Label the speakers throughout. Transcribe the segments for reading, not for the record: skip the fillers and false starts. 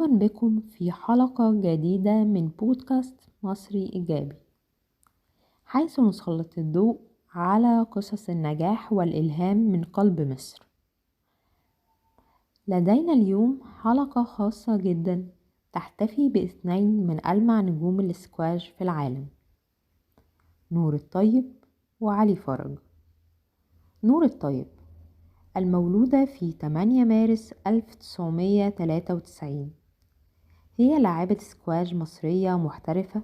Speaker 1: مرحبا بكم في حلقة جديدة من بودكاست مصري إيجابي، حيث نسلط الضوء على قصص النجاح والإلهام من قلب مصر. لدينا اليوم حلقة خاصة جدا تحتفي باثنين من ألمع نجوم الاسكواش في العالم، نور الطيب وعلي فرج. نور الطيب المولودة في 8 مارس 1993 هي لاعبة سكواش مصرية محترفة،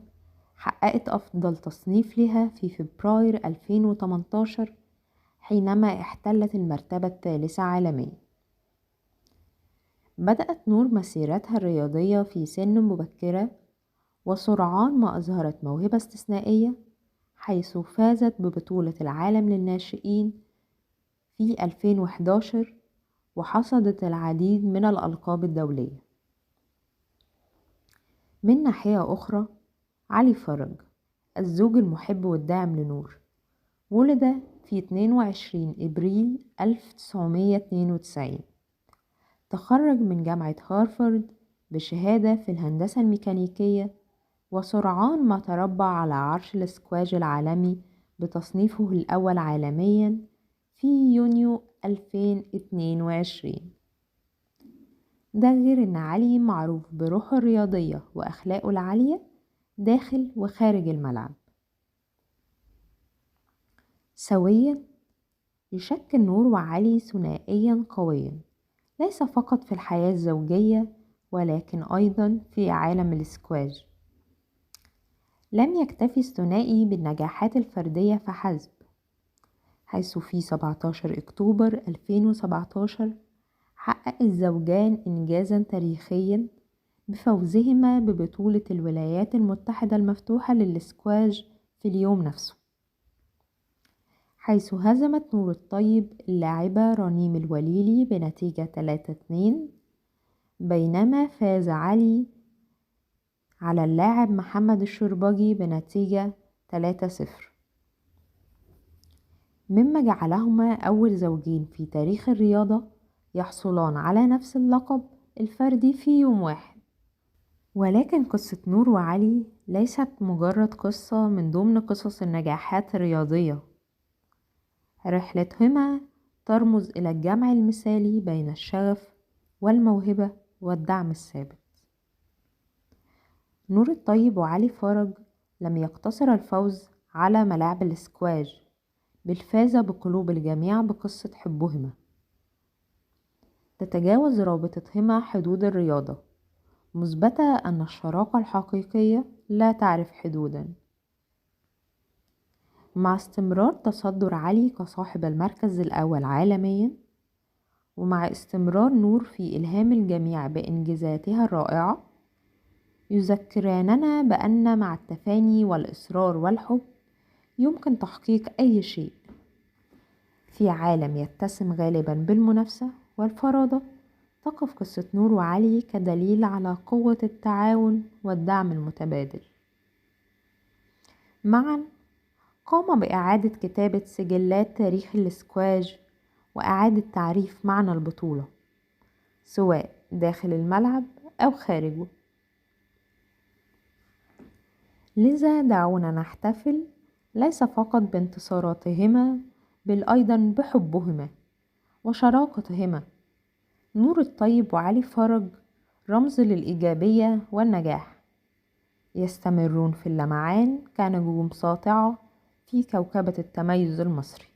Speaker 1: حققت أفضل تصنيف لها في فبراير 2018 حينما احتلت المرتبة الثالثة عالميا. بدأت نور مسيرتها الرياضية في سن مبكرة، وسرعان ما أظهرت موهبة استثنائية، حيث فازت ببطولة العالم للناشئين في 2011 وحصدت العديد من الألقاب الدولية. من ناحية أخرى، علي فرج الزوج المحب والداعم لنور ولد في 22 إبريل 1992. تخرج من جامعة هارفارد بشهادة في الهندسة الميكانيكية، وسرعان ما تربع على عرش الاسكواش العالمي بتصنيفه الأول عالميا في يونيو 2022. ده غير ان علي معروف بروحه الرياضية واخلاقه العالية داخل وخارج الملعب. سويا يشكل نور وعلي ثنائيا قويا، ليس فقط في الحياة الزوجية ولكن ايضا في عالم الاسكواش. لم يكتفي الثنائي بالنجاحات الفردية فحسب، حيث في 17 اكتوبر 2017 حقق الزوجان إنجازا تاريخيا بفوزهما ببطولة الولايات المتحدة المفتوحة للسكواش في اليوم نفسه، حيث هزمت نور الطيب اللاعبة رنيم الوليلي بنتيجة 3-2، بينما فاز علي على اللاعب محمد الشربجي بنتيجة 3-0، مما جعلهما أول زوجين في تاريخ الرياضة يحصلان على نفس اللقب الفردي في يوم واحد. ولكن قصة نور وعلي ليست مجرد قصة من ضمن قصص النجاحات الرياضية، رحلتهما ترمز إلى الجمع المثالي بين الشغف والموهبة والدعم الثابت. نور الطيب وعلي فرج لم يقتصر الفوز على ملاعب الاسكواش، بل فاز بقلوب الجميع بقصة حبهما تتجاوز رابطتهما حدود الرياضة، مثبتة أن الشراكة الحقيقية لا تعرف حدودا. مع استمرار تصدر علي كصاحب المركز الأول عالميا، ومع استمرار نور في إلهام الجميع بإنجازاتها الرائعة، يذكراننا بأن مع التفاني والإصرار والحب يمكن تحقيق أي شيء. في عالم يتسم غالبا بالمنافسة والفرادة، تقف قصة نور وعلي كدليل على قوة التعاون والدعم المتبادل. معا قام بإعادة كتابة سجلات تاريخ الاسكواش وإعادة تعريف معنى البطولة، سواء داخل الملعب أو خارجه. لذا دعونا نحتفل ليس فقط بانتصاراتهما، بل أيضا بحبهما وشراكتهما. نور الطيب وعلي فرج رمز للإيجابية والنجاح، يستمرون في اللمعان كنجوم ساطعة في كوكبة التميز المصري.